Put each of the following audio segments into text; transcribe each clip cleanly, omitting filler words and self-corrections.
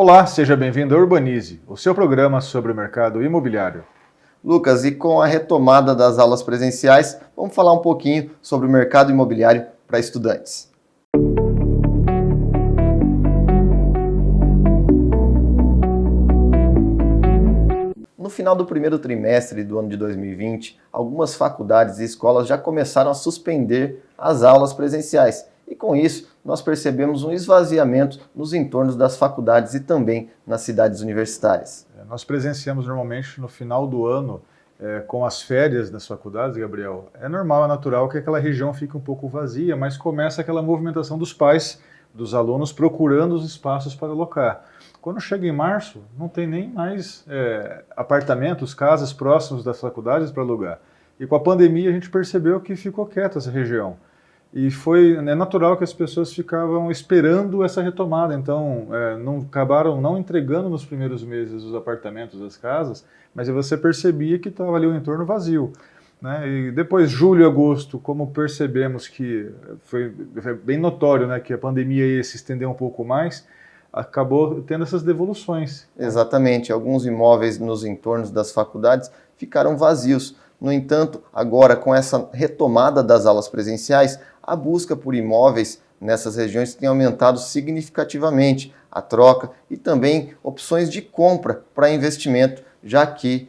Olá, seja bem-vindo ao Urbanize, o seu programa sobre o mercado imobiliário. Lucas, e com a retomada das aulas presenciais, vamos falar um pouquinho sobre o mercado imobiliário para estudantes. No final do primeiro trimestre do ano de 2020, algumas faculdades e escolas já começaram a suspender as aulas presenciais. E com isso, nós percebemos um esvaziamento nos entornos das faculdades e também nas cidades universitárias. Nós presenciamos normalmente no final do ano, com as férias das faculdades, Gabriel. É normal, é natural que aquela região fique um pouco vazia, mas começa aquela movimentação dos pais, dos alunos, procurando os espaços para alocar. Quando chega em março, não tem nem mais apartamentos, casas próximos das faculdades para alugar. E com a pandemia a gente percebeu que ficou quieta essa região. E é natural que as pessoas ficavam esperando essa retomada, então acabaram não entregando nos primeiros meses os apartamentos, as casas, mas você percebia que estava ali o entorno vazio, né? E depois, julho e agosto, como percebemos que foi bem notório, né, que a pandemia ia se estender um pouco mais, acabou tendo essas devoluções. Exatamente, alguns imóveis nos entornos das faculdades ficaram vazios. No entanto, agora com essa retomada das aulas presenciais, a busca por imóveis nessas regiões tem aumentado significativamente, a troca e também opções de compra para investimento, já que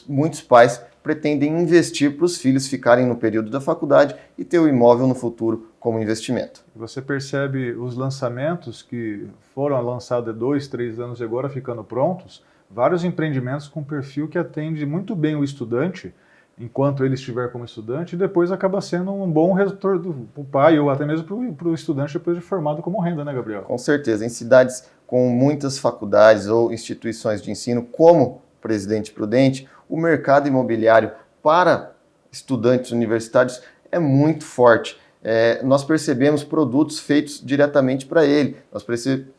muitos pais pretendem investir para os filhos ficarem no período da faculdade e ter o imóvel no futuro como investimento. Você percebe os lançamentos que foram lançados há 2, 3 anos e agora ficando prontos, vários empreendimentos com perfil que atende muito bem o estudante, enquanto ele estiver como estudante, e depois acaba sendo um bom retorno para o pai ou até mesmo para o estudante depois de formado como renda, né, Gabriel? Com certeza, em cidades com muitas faculdades ou instituições de ensino, como Presidente Prudente, o mercado imobiliário para estudantes universitários é muito forte. Nós percebemos produtos feitos diretamente para ele, nós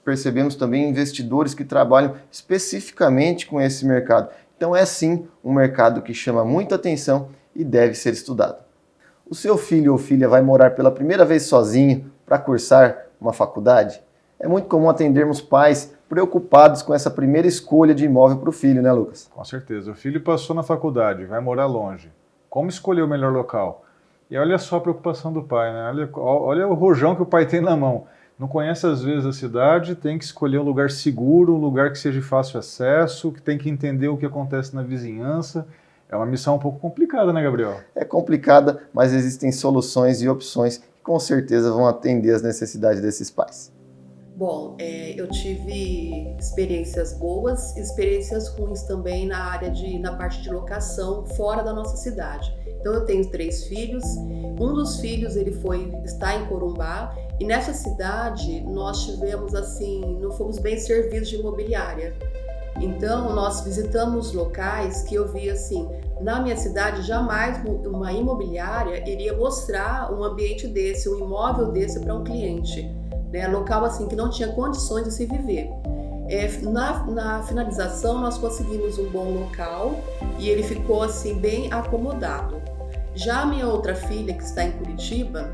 percebemos também investidores que trabalham especificamente com esse mercado. Então é sim um mercado que chama muita atenção e deve ser estudado. O seu filho ou filha vai morar pela primeira vez sozinho para cursar uma faculdade? É muito comum atendermos pais preocupados com essa primeira escolha de imóvel para o filho, né, Lucas? Com certeza. O filho passou na faculdade, vai morar longe. Como escolher o melhor local? E olha só a preocupação do pai, né? Olha o rojão que o pai tem na mão. Não conhece às vezes a cidade, tem que escolher um lugar seguro, um lugar que seja de fácil acesso, que tem que entender o que acontece na vizinhança. É uma missão um pouco complicada, né, Gabriel? É complicada, mas existem soluções e opções que com certeza vão atender às necessidades desses pais. Bom, eu tive experiências boas e experiências ruins também na parte de locação fora da nossa cidade. Então eu tenho 3 filhos, um dos filhos está em Corumbá, e nessa cidade nós tivemos não fomos bem servidos de imobiliária. Então nós visitamos locais que eu vi na minha cidade jamais uma imobiliária iria mostrar um ambiente desse, um imóvel desse para um cliente. Local que não tinha condições de se viver. Na finalização nós conseguimos um bom local e ele ficou bem acomodado. Já a minha outra filha, que está em Curitiba,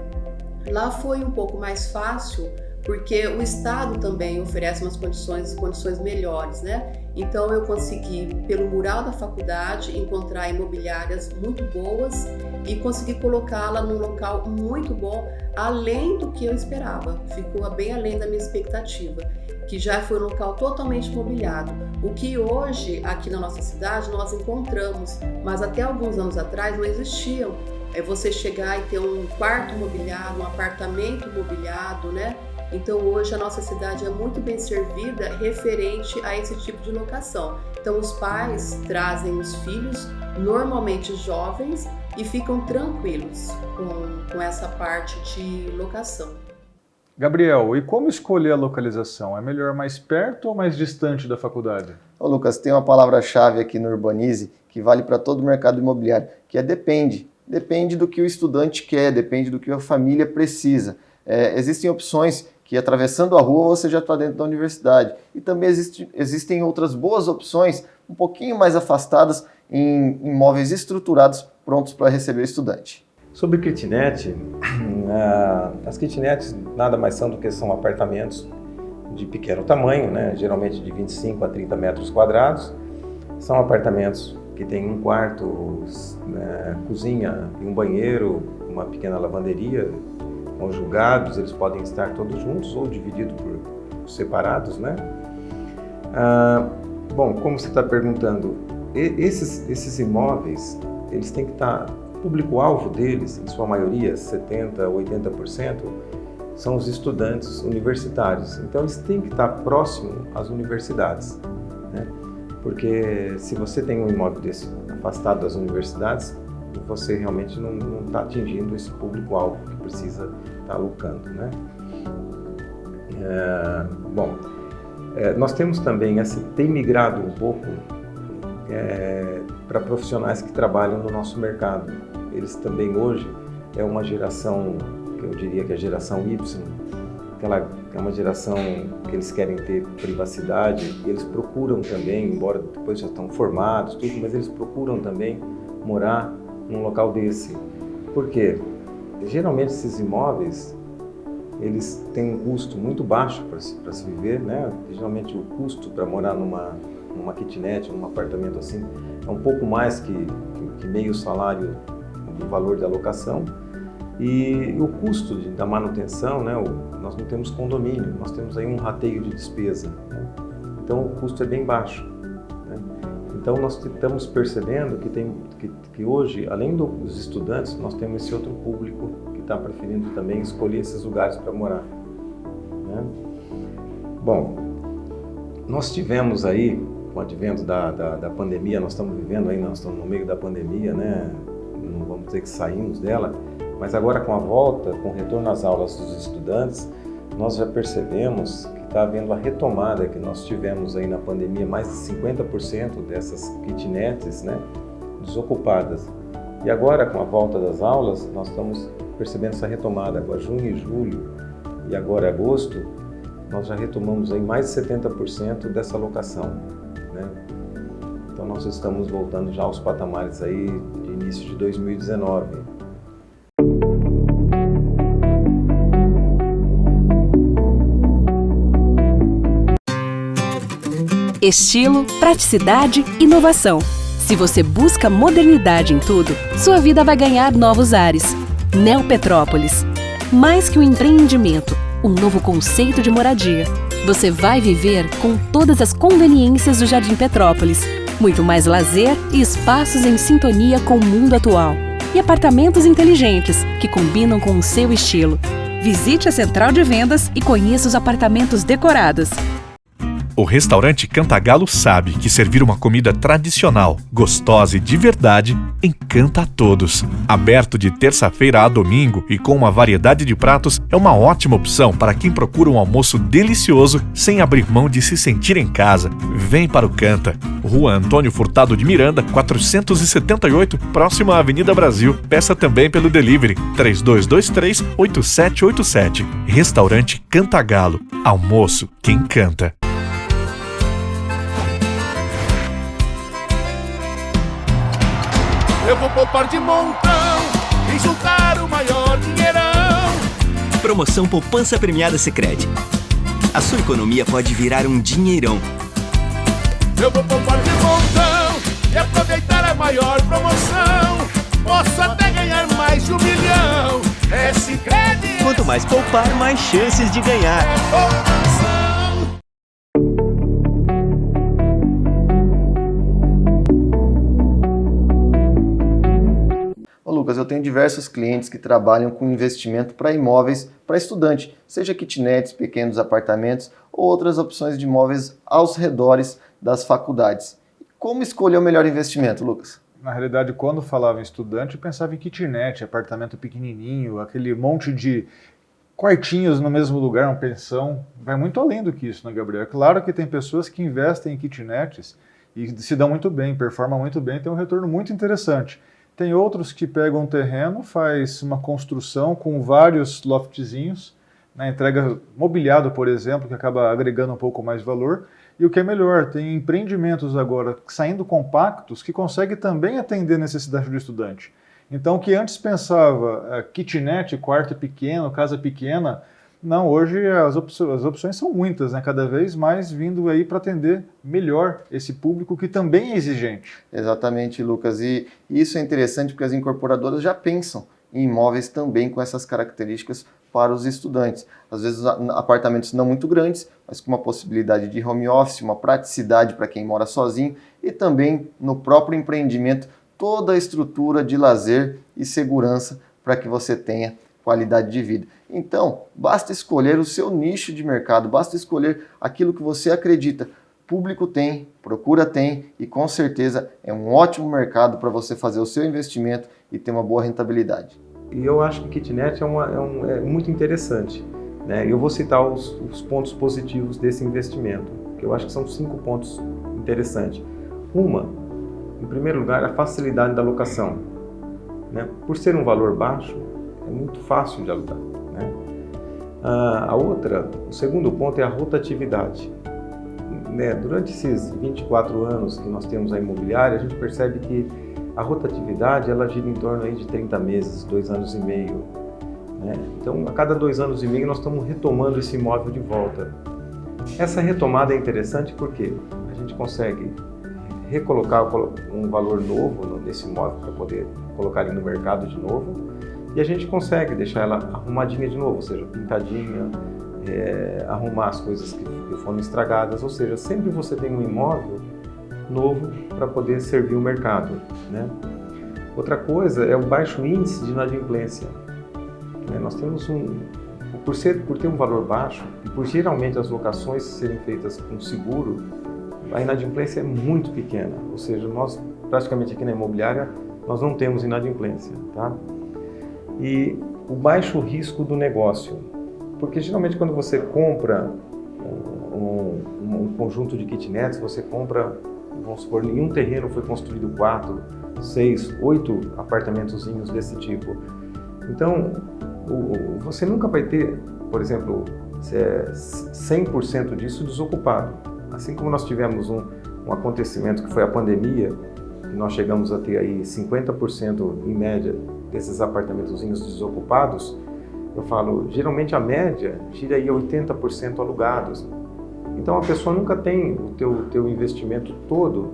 lá foi um pouco mais fácil porque o estado também oferece umas condições melhores, né? Então eu consegui, pelo mural da faculdade, encontrar imobiliárias muito boas e consegui colocá-la num local muito bom, além do que eu esperava. Ficou bem além da minha expectativa, que já foi um local totalmente mobiliado. O que hoje, aqui na nossa cidade, nós encontramos, mas até alguns anos atrás não existiam. É você chegar e ter um quarto mobiliado, um apartamento mobiliado, né? Então hoje a nossa cidade é muito bem servida referente a esse tipo de locação. Então os pais trazem os filhos, normalmente jovens, e ficam tranquilos com essa parte de locação. Gabriel, e como escolher a localização? É melhor mais perto ou mais distante da faculdade? Ô Lucas, tem uma palavra-chave aqui no Urbanize que vale para todo o mercado imobiliário, que é depende. Depende do que o estudante quer, depende do que a família precisa. Existem opções que atravessando a rua você já está dentro da universidade. E também existem outras boas opções um pouquinho mais afastadas em imóveis estruturados prontos para receber o estudante. Sobre kitnet, as kitnets nada mais são do que são apartamentos de pequeno tamanho, né? Geralmente de 25 a 30 metros quadrados. São apartamentos que têm um quarto, né, cozinha e um banheiro, uma pequena lavanderia, conjugados. Eles podem estar todos juntos ou divididos por separados, né? Bom, como você está perguntando, esses imóveis, eles têm que estar, o público-alvo deles, em sua maioria, 70%, 80%, são os estudantes universitários. Então, eles têm que estar próximo às universidades, né? Porque se você tem um imóvel desse afastado das universidades, você realmente não está atingindo esse público-alvo que precisa estar alocando, né? Nós temos também, tem migrado um pouco para profissionais que trabalham no nosso mercado. Eles também hoje é uma geração, que eu diria que é a geração Y, ela é uma geração que eles querem ter privacidade, e eles procuram também, embora depois já estão formados, tudo, mas eles procuram também morar num local desse. Por quê? Geralmente esses imóveis, eles têm um custo muito baixo para se viver, né? Geralmente o custo para morar numa kitnet, num apartamento assim, é um pouco mais que meio salário do valor da locação. E o custo da manutenção, né? Nós não temos condomínio, nós temos aí um rateio de despesa, né? Então o custo é bem baixo, né? Então nós estamos percebendo que hoje, além dos estudantes, nós temos esse outro público que está preferindo também escolher esses lugares para morar, né? Bom, nós tivemos aí, com o advento da pandemia, nós estamos no meio da pandemia, né? Não vamos dizer que saímos dela, mas agora com a volta, com o retorno às aulas dos estudantes, nós já percebemos que está havendo a retomada, que nós tivemos aí na pandemia mais de 50% dessas kitnets, né, desocupadas. E agora com a volta das aulas, nós estamos percebendo essa retomada. Agora junho e julho e agora agosto, nós já retomamos aí mais de 70% dessa locação, né? Então nós estamos voltando já aos patamares aí de início de 2019. Estilo, praticidade, inovação. Se você busca modernidade em tudo, sua vida vai ganhar novos ares. Neopetrópolis. Mais que um empreendimento, um novo conceito de moradia. Você vai viver com todas as conveniências do Jardim Petrópolis. Muito mais lazer e espaços em sintonia com o mundo atual. E apartamentos inteligentes, que combinam com o seu estilo. Visite a central de vendas e conheça os apartamentos decorados. O restaurante Cantagalo sabe que servir uma comida tradicional, gostosa e de verdade encanta a todos. Aberto de terça-feira a domingo e com uma variedade de pratos, é uma ótima opção para quem procura um almoço delicioso sem abrir mão de se sentir em casa. Vem para o Canta, Rua Antônio Furtado de Miranda, 478, próximo à Avenida Brasil. Peça também pelo delivery 3223-8787. Restaurante Cantagalo, almoço que encanta. Eu vou poupar de montão e juntar o maior dinheirão. Promoção Poupança Premiada Sicredi. A sua economia pode virar um dinheirão. Eu vou poupar de montão e aproveitar a maior promoção. Posso até ganhar mais de 1 milhão. É Sicredi. Quanto mais poupar, mais chances de ganhar. É poupança. Lucas, eu tenho diversos clientes que trabalham com investimento para imóveis para estudante, seja kitnets, pequenos apartamentos ou outras opções de imóveis aos redores das faculdades. Como escolher o melhor investimento, Lucas? Na realidade, quando falava em estudante, eu pensava em kitnet, apartamento pequenininho, aquele monte de quartinhos no mesmo lugar, uma pensão. Vai muito além do que isso, né, Gabriel? É claro que tem pessoas que investem em kitnets e se dão muito bem, performam muito bem, tem um retorno muito interessante. Tem outros que pegam um terreno, faz uma construção com vários loftzinhos, né, entrega mobiliado, por exemplo, que acaba agregando um pouco mais valor. E o que é melhor, tem empreendimentos agora saindo compactos que conseguem também atender a necessidade do estudante. Então, o que antes pensava kitnet, quarto pequeno, casa pequena, Não, hoje as opções são muitas, né? Cada vez mais vindo aí para atender melhor esse público que também é exigente. Exatamente, Lucas. E isso é interessante porque as incorporadoras já pensam em imóveis também com essas características para os estudantes. Às vezes apartamentos não muito grandes, mas com uma possibilidade de home office, uma praticidade para quem mora sozinho e também no próprio empreendimento toda a estrutura de lazer e segurança para que você tenha qualidade de vida. Então, basta escolher o seu nicho de mercado, basta escolher aquilo que você acredita. Público tem, procura tem e com certeza é um ótimo mercado para você fazer o seu investimento e ter uma boa rentabilidade. E eu acho que kitnet é muito interessante, né? Eu vou citar os pontos positivos desse investimento, que eu acho que são 5 pontos interessantes. Em primeiro lugar, a facilidade da locação, né? Por ser um valor baixo, é muito fácil de alugar, né? O segundo ponto é a rotatividade. Né? Durante esses 24 anos que nós temos a imobiliária, a gente percebe que a rotatividade ela gira em torno aí de 30 meses, 2 anos e meio. Né? Então, a cada 2 anos e meio nós estamos retomando esse imóvel de volta. Essa retomada é interessante porque a gente consegue recolocar um valor novo nesse imóvel para poder colocar ele no mercado de novo e a gente consegue deixar ela arrumadinha de novo, ou seja, pintadinha, arrumar as coisas que foram estragadas, ou seja, sempre você tem um imóvel novo para poder servir o mercado, né? Outra coisa é o baixo índice de inadimplência. Nós temos por ter um valor baixo e por geralmente as locações serem feitas com seguro, a inadimplência é muito pequena, ou seja, nós praticamente aqui na imobiliária nós não temos inadimplência, tá? E o baixo risco do negócio, porque geralmente quando você compra um conjunto de kitnets, você compra, vamos supor, em um terreno foi construído 4, 6, 8 apartamentozinhos desse tipo. Então, você nunca vai ter, por exemplo, 100% disso desocupado. Assim como nós tivemos um acontecimento que foi a pandemia, que nós chegamos a ter aí 50% em média desses apartamentozinhos desocupados, eu falo, geralmente a média gira aí 80% alugados. Então a pessoa nunca tem o teu investimento todo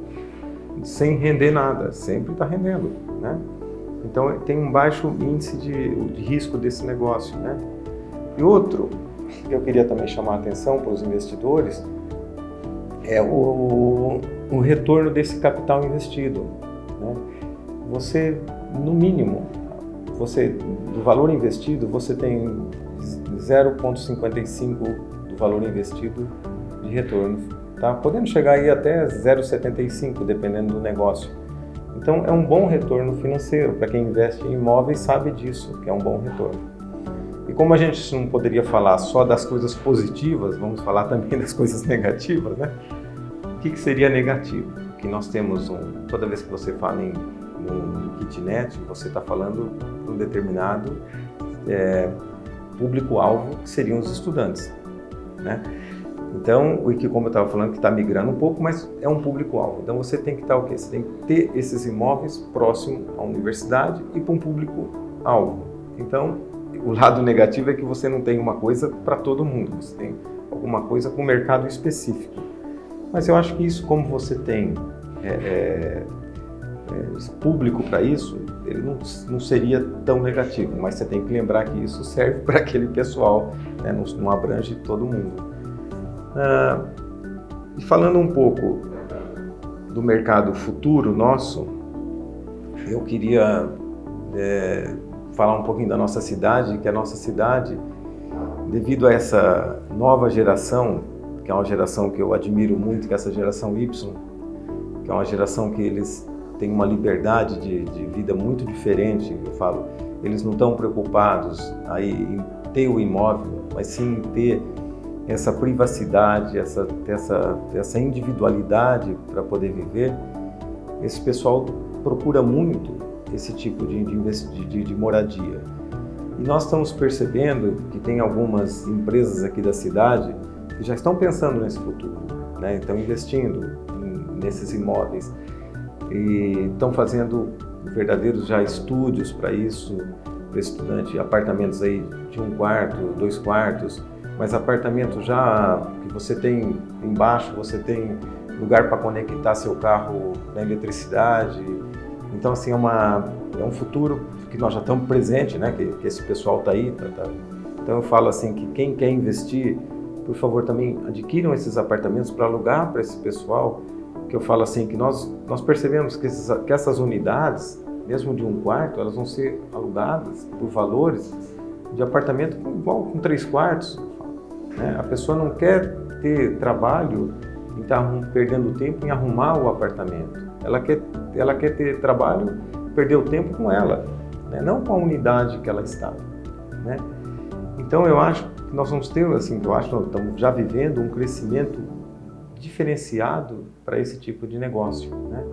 sem render nada, sempre está rendendo, né? Então tem um baixo índice de risco desse negócio, né? E outro que eu queria também chamar a atenção para os investidores é o retorno desse capital investido, né? Você, no mínimo, do valor investido, você tem 0,55 do valor investido de retorno, tá? Podendo chegar aí até 0,75, dependendo do negócio. Então, é um bom retorno financeiro. Para quem investe em imóveis sabe disso, que é um bom retorno. E como a gente não poderia falar só das coisas positivas, vamos falar também das coisas negativas, né? O que seria negativo? Que nós temos toda vez que você fala em kitnet, você está falando de um determinado público-alvo, que seriam os estudantes, né? Então, como eu estava falando, que está migrando um pouco, mas é um público-alvo. Então, você tem que estar o quê? Você tem que ter esses imóveis próximos à universidade e para um público-alvo. Então, o lado negativo é que você não tem uma coisa para todo mundo, você tem alguma coisa com um mercado específico. Mas eu acho que isso, como você tem público para isso, ele não seria tão negativo, mas você tem que lembrar que isso serve para aquele pessoal, né? Não abrange todo mundo. E falando um pouco do mercado futuro nosso, eu queria falar um pouquinho da nossa cidade, que a nossa cidade, devido a essa nova geração, que é uma geração que eu admiro muito, que é essa geração Y, que é uma geração que eles têm uma liberdade de vida muito diferente, eu falo, eles não estão preocupados aí em ter o imóvel, mas sim em ter essa privacidade, essa individualidade para poder viver. Esse pessoal procura muito esse tipo de moradia. E nós estamos percebendo que tem algumas empresas aqui da cidade que já estão pensando nesse futuro, né? Estão investindo nesses imóveis e estão fazendo verdadeiros já estúdios para isso, para estudante, apartamentos aí de 1 quarto, 2 quartos, mas apartamento já que você tem embaixo, você tem lugar para conectar seu carro na eletricidade. Então, assim, é um futuro que nós já estamos presentes, né? Que esse pessoal está aí. Então, eu falo assim que quem quer investir, por favor, também adquiram esses apartamentos para alugar para esse pessoal. Que eu falo assim que nós percebemos que essas unidades, mesmo de 1 quarto, elas vão ser alugadas por valores de apartamento com 3 quartos. Né? A pessoa não quer ter trabalho em estar perdendo tempo em arrumar o apartamento. Ela quer ter trabalho, perder o tempo com ela, né? Não com a unidade que ela está. Né? Então eu acho que nós vamos ter, assim, que nós estamos já vivendo um crescimento diferenciado para esse tipo de negócio. Né?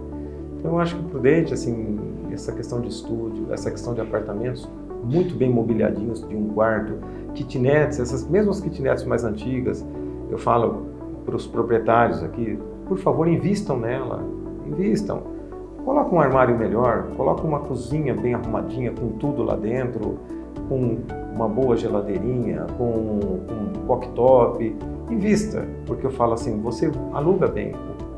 Então eu acho que prudente, assim, essa questão de estúdio, essa questão de apartamentos muito bem mobiliadinhos de 1 quarto, kitnets, essas mesmas kitnets mais antigas, eu falo para os proprietários aqui, por favor, invistam nela, invistam. Coloca um armário melhor, coloca uma cozinha bem arrumadinha, com tudo lá dentro, com uma boa geladeirinha, com um cooktop, invista, porque eu falo assim, você aluga bem,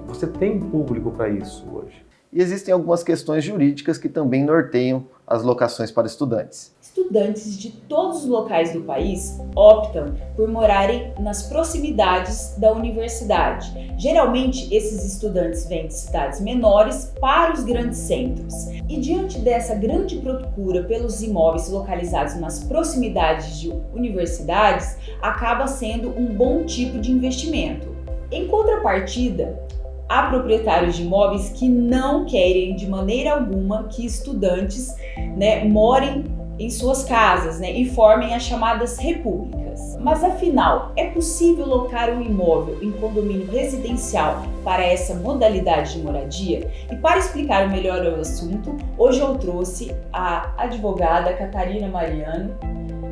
você tem público para isso hoje. E existem algumas questões jurídicas que também norteiam as locações para estudantes. Estudantes de todos os locais do país optam por morarem nas proximidades da universidade. Geralmente, esses estudantes vêm de cidades menores para os grandes centros. E diante dessa grande procura pelos imóveis localizados nas proximidades de universidades, acaba sendo um bom tipo de investimento. Em contrapartida, há proprietários de imóveis que não querem de maneira alguma que estudantes, né, morem em suas casas, né, e formem as chamadas repúblicas. Mas afinal, é possível locar um imóvel em condomínio residencial para essa modalidade de moradia? E para explicar melhor o assunto, hoje eu trouxe a advogada Catarina Mariano.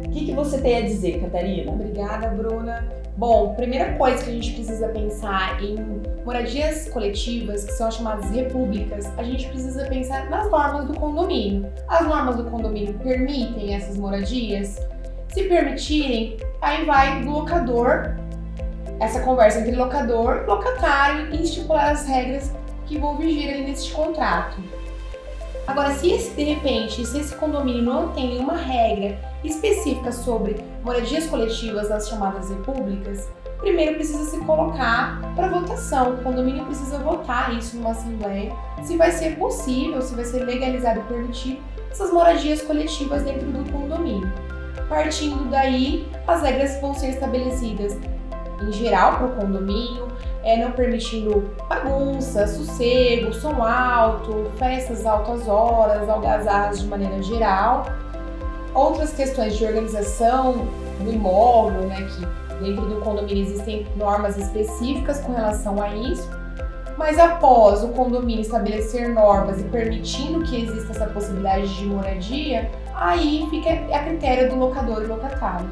O que você tem a dizer, Catarina? Obrigada, Bruna. Bom, primeira coisa que a gente precisa pensar em moradias coletivas, que são as chamadas repúblicas, a gente precisa pensar nas normas do condomínio. As normas do condomínio permitem essas moradias? Se permitirem, aí vai do locador, essa conversa entre locador e locatário, e estipular as regras que vão vigir ali nesse contrato. Agora, se esse condomínio não tem nenhuma regra específica sobre moradias coletivas, as chamadas repúblicas, primeiro precisa se colocar para votação. O condomínio precisa votar isso numa assembleia, se vai ser possível, se vai ser legalizado e permitido essas moradias coletivas dentro do condomínio. Partindo daí, as regras vão ser estabelecidas em geral para o condomínio, não permitindo bagunça, sossego, som alto, festas altas horas, algazarras de maneira geral. Outras questões de organização do imóvel, né, que dentro do condomínio existem normas específicas com relação a isso, mas após o condomínio estabelecer normas e permitindo que exista essa possibilidade de moradia, aí fica a critério do locador e locatário.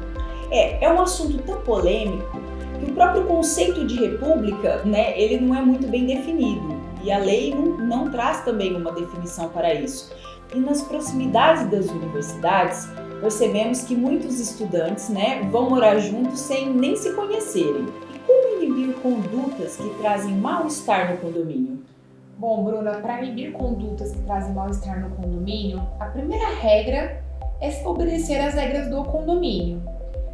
É um assunto tão polêmico que o próprio conceito de república, né, ele não é muito bem definido e a lei não traz também uma definição para isso. E nas proximidades das universidades, percebemos que muitos estudantes, né, vão morar juntos sem nem se conhecerem. E como inibir condutas que trazem mal-estar no condomínio? Bom, Bruna, para inibir condutas que trazem mal-estar no condomínio, a primeira regra é obedecer às regras do condomínio.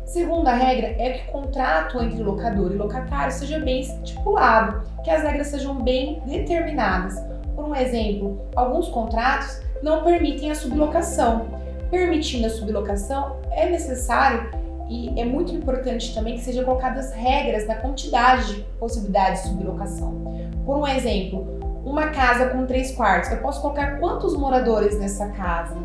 Segunda regra é que o contrato entre locador e locatário seja bem estipulado, que as regras sejam bem determinadas. Por um exemplo, alguns contratos não permitem a sublocação. Permitindo a sublocação, é necessário e é muito importante também que sejam colocadas regras na quantidade de possibilidades de sublocação. Por um exemplo, uma casa com 3 quartos, eu posso colocar quantos moradores nessa casa?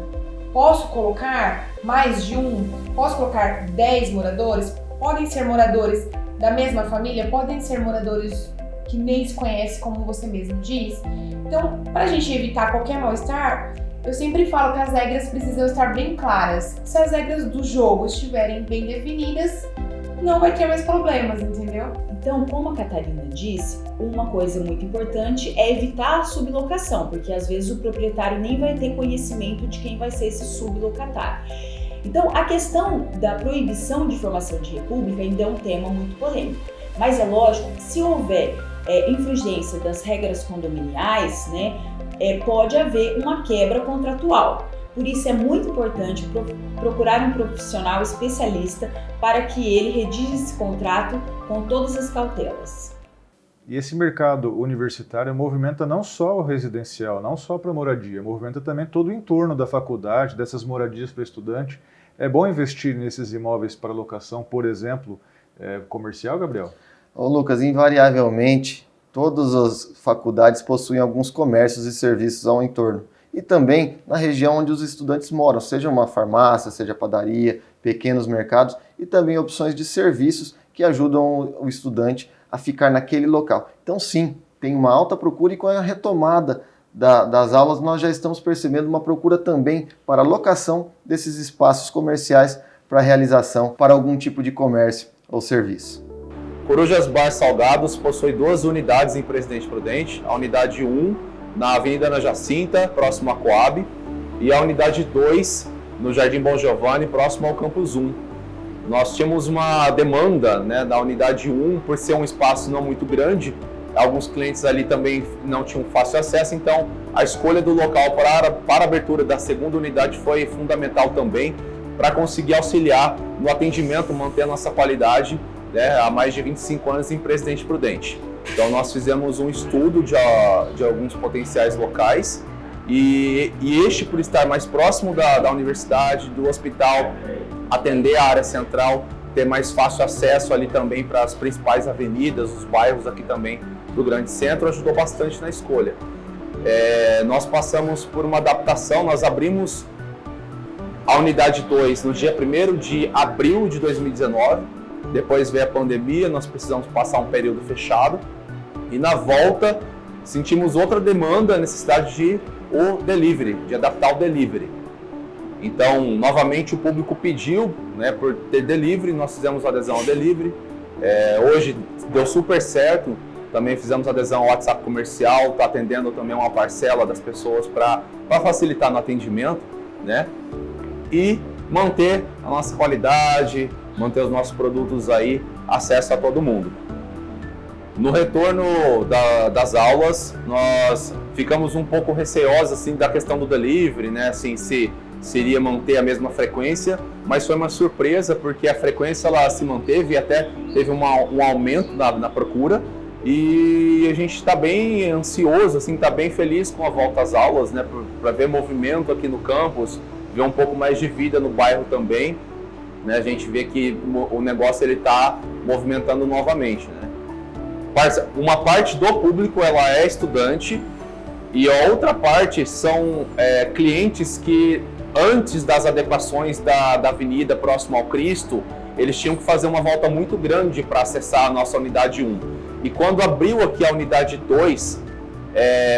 Posso colocar mais de um? Posso colocar 10 moradores? Podem ser moradores da mesma família? Podem ser moradores que nem se conhecem, como você mesmo diz? Então, para a gente evitar qualquer mal-estar, eu sempre falo que as regras precisam estar bem claras. Se as regras do jogo estiverem bem definidas, não vai ter mais problemas, entendeu? Então, como a Catarina disse, uma coisa muito importante é evitar a sublocação, porque às vezes o proprietário nem vai ter conhecimento de quem vai ser esse sublocatário. Então, a questão da proibição de formação de república ainda é um tema muito polêmico, mas é lógico que se houver infringência das regras condominiais, né, pode haver uma quebra contratual. Por isso é muito importante procurar um profissional especialista para que ele redija esse contrato com todas as cautelas. E esse mercado universitário movimenta não só o residencial, não só para moradia, movimenta também todo o entorno da faculdade, dessas moradias para estudante. É bom investir nesses imóveis para locação, por exemplo, comercial, Gabriel? Ô Lucas, invariavelmente, todas as faculdades possuem alguns comércios e serviços ao entorno. E também na região onde os estudantes moram, seja uma farmácia, seja padaria, pequenos mercados e também opções de serviços que ajudam o estudante a ficar naquele local. Então sim, tem uma alta procura e com a retomada das aulas nós já estamos percebendo uma procura também para a locação desses espaços comerciais para realização para algum tipo de comércio ou serviço. Corujas Bar Salgados possui 2 unidades em Presidente Prudente, a unidade 1 na Avenida Ana Jacinta, próximo à Coab, e a unidade 2 no Jardim Bom Giovanni, próximo ao Campus 1. Nós tínhamos uma demanda, né, da unidade 1, por ser um espaço não muito grande, alguns clientes ali também não tinham fácil acesso, então a escolha do local para a abertura da segunda unidade foi fundamental também para conseguir auxiliar no atendimento, manter a nossa qualidade, né, há mais de 25 anos em Presidente Prudente. Então nós fizemos um estudo de alguns potenciais locais e este, por estar mais próximo da universidade, do hospital, atender a área central, ter mais fácil acesso ali também para as principais avenidas, os bairros aqui também do Grande Centro, ajudou bastante na escolha. Nós passamos por uma adaptação, nós abrimos a unidade 2 no dia 1º de abril de 2019, depois veio a pandemia, nós precisamos passar um período fechado e na volta sentimos outra demanda, a necessidade de adaptar o delivery. Então, novamente o público pediu, né, por ter delivery, nós fizemos adesão ao delivery. Hoje deu super certo, também fizemos adesão ao WhatsApp comercial, está atendendo também uma parcela das pessoas para facilitar no atendimento, né? E manter a nossa qualidade, manter os nossos produtos aí, acesso a todo mundo. No retorno das aulas, nós ficamos um pouco receosos assim, da questão do delivery, né? Assim, se iria manter a mesma frequência, mas foi uma surpresa porque a frequência ela se manteve e até teve um aumento na procura e a gente está bem ansioso, assim, está bem feliz com a volta às aulas, né? Para ver movimento aqui no campus, ver um pouco mais de vida no bairro também, né? A gente vê que o negócio ele está movimentando novamente, né? Uma parte do público ela é estudante e a outra parte são clientes que antes das adequações da avenida próximo ao Cristo, eles tinham que fazer uma volta muito grande para acessar a nossa unidade 1. E quando abriu aqui a unidade 2,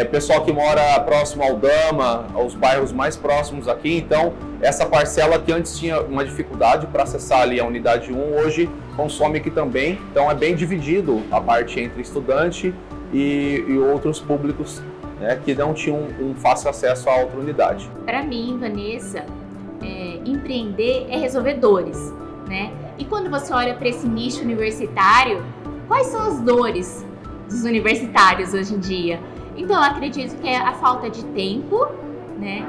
o pessoal que mora próximo ao Dama, aos bairros mais próximos aqui, então essa parcela que antes tinha uma dificuldade para acessar ali a unidade 1, hoje consome aqui também, então é bem dividido a parte entre estudante e outros públicos, né, que não tinham um fácil acesso à outra unidade. Para mim, Vanessa, empreender é resolver dores, né? E quando você olha para esse nicho universitário, quais são as dores dos universitários hoje em dia? Então, eu acredito que é a falta de tempo, né?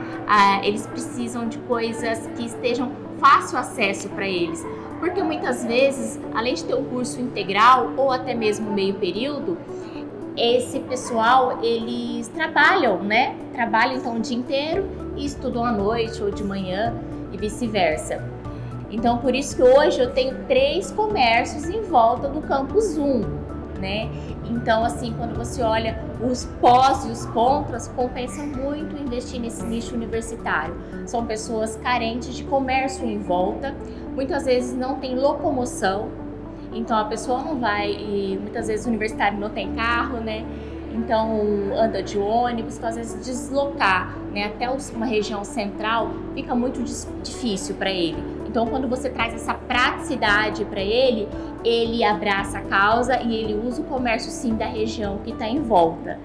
Eles precisam de coisas que estejam fácil acesso para eles, porque muitas vezes, além de ter um curso integral ou até mesmo meio período, esse pessoal, eles trabalham, né? Trabalham então o dia inteiro e estudam à noite ou de manhã e vice-versa. Então, por isso que hoje eu tenho 3 comércios em volta do Campus 1, né? Então, assim, quando você olha os pós e os contras, compensa muito investir nesse nicho universitário. São pessoas carentes de comércio em volta, muitas vezes não tem locomoção, então a pessoa não vai, e muitas vezes o universitário não tem carro, né? Então anda de ônibus, então às vezes deslocar, né, até uma região central fica muito difícil para ele. Então, quando você traz essa praticidade para ele abraça a causa e ele usa o comércio sim da região que está em volta.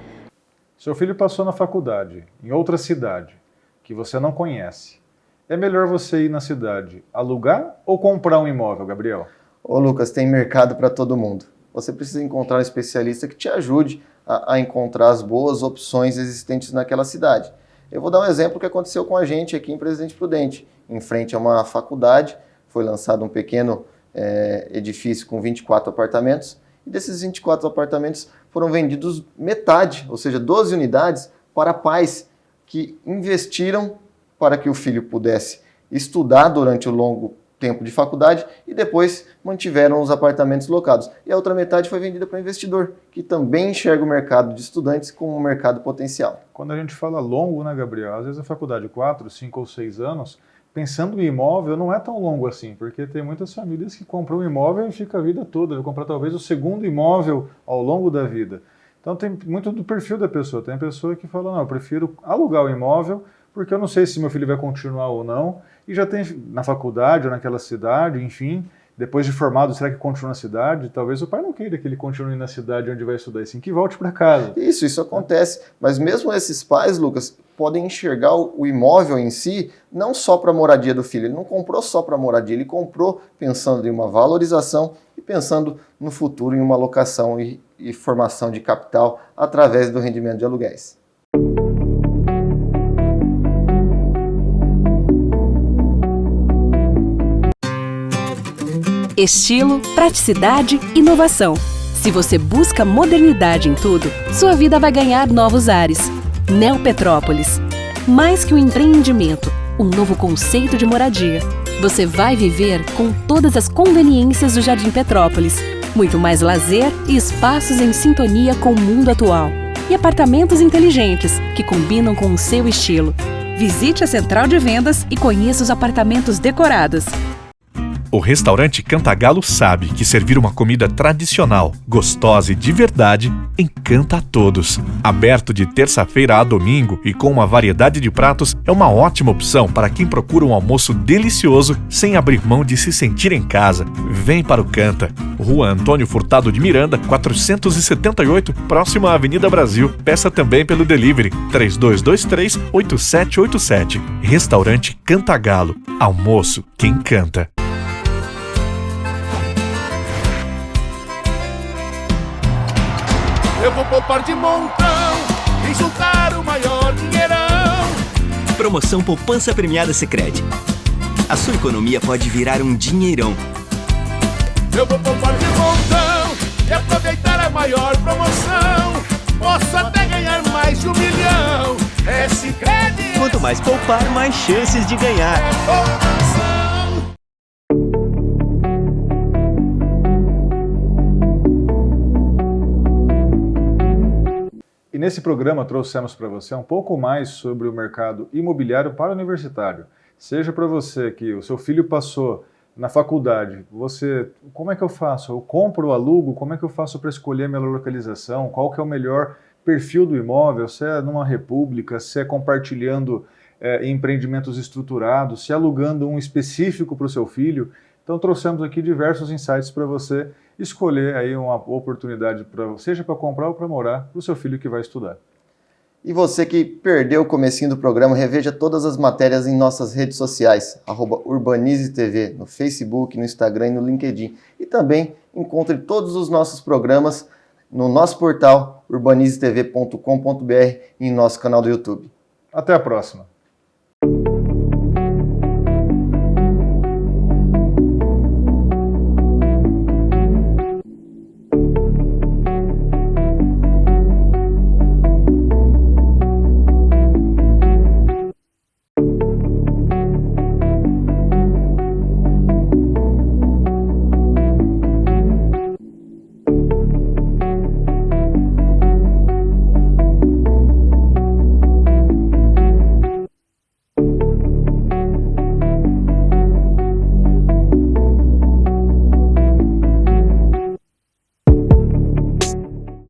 Seu filho passou na faculdade, em outra cidade, que você não conhece. É melhor você ir na cidade alugar ou comprar um imóvel, Gabriel? Ô Lucas, tem mercado para todo mundo. Você precisa encontrar um especialista que te ajude a encontrar as boas opções existentes naquela cidade. Eu vou dar um exemplo que aconteceu com a gente aqui em Presidente Prudente. Em frente a uma faculdade, foi lançado um pequeno edifício com 24 apartamentos, e desses 24 apartamentos foram vendidos metade, ou seja, 12 unidades, para pais que investiram para que o filho pudesse estudar durante o longo tempo de faculdade e depois mantiveram os apartamentos locados. E a outra metade foi vendida para investidor, que também enxerga o mercado de estudantes como um mercado potencial. Quando a gente fala longo, né, Gabriel? Às vezes a faculdade 4, 5 ou 6 anos, pensando em imóvel, não é tão longo assim, porque tem muitas famílias que compram um imóvel e fica a vida toda, vai comprar talvez o segundo imóvel ao longo da vida. Então tem muito do perfil da pessoa. Tem pessoa que fala, não, eu prefiro alugar o imóvel, porque eu não sei se meu filho vai continuar ou não, e já tem na faculdade ou naquela cidade, enfim, depois de formado, será que continua na cidade? Talvez o pai não queira que ele continue na cidade onde vai estudar, assim, que volte para casa. Isso acontece, mas mesmo esses pais, Lucas, podem enxergar o imóvel em si não só para a moradia do filho, ele não comprou só para a moradia, ele comprou pensando em uma valorização e pensando no futuro em uma alocação e formação de capital através do rendimento de aluguéis. Estilo, praticidade, inovação. Se você busca modernidade em tudo, sua vida vai ganhar novos ares. Neopetrópolis. Mais que um empreendimento, um novo conceito de moradia. Você vai viver com todas as conveniências do Jardim Petrópolis. Muito mais lazer e espaços em sintonia com o mundo atual. E apartamentos inteligentes, que combinam com o seu estilo. Visite a central de vendas e conheça os apartamentos decorados. O restaurante Cantagalo sabe que servir uma comida tradicional, gostosa e de verdade encanta a todos. Aberto de terça-feira a domingo e com uma variedade de pratos, é uma ótima opção para quem procura um almoço delicioso sem abrir mão de se sentir em casa. Vem para o Canta. Rua Antônio Furtado de Miranda, 478, próximo à Avenida Brasil. Peça também pelo delivery 3223-8787. Restaurante Cantagalo. Almoço que encanta. Eu vou poupar de montão e juntar o maior dinheirão. Promoção Poupança Premiada Sicredi. A sua economia pode virar um dinheirão. Eu vou poupar de montão e aproveitar a maior promoção. Posso até ganhar mais de 1 milhão. É Sicredi. Quanto mais poupar, mais chances de ganhar. E nesse programa trouxemos para você um pouco mais sobre o mercado imobiliário para o universitário. Seja para você que o seu filho passou na faculdade, como é que eu faço? Eu compro ou alugo? Como é que eu faço para escolher a melhor localização? Qual que é o melhor perfil do imóvel? Se é numa república, se é compartilhando em empreendimentos estruturados, se é alugando um específico para o seu filho. Então trouxemos aqui diversos insights para você escolher aí uma oportunidade, seja para comprar ou para morar, para o seu filho que vai estudar. E você que perdeu o comecinho do programa, reveja todas as matérias em nossas redes sociais, @UrbanizeTV, no Facebook, no Instagram e no LinkedIn. E também encontre todos os nossos programas no nosso portal urbanizetv.com.br e em nosso canal do YouTube. Até a próxima!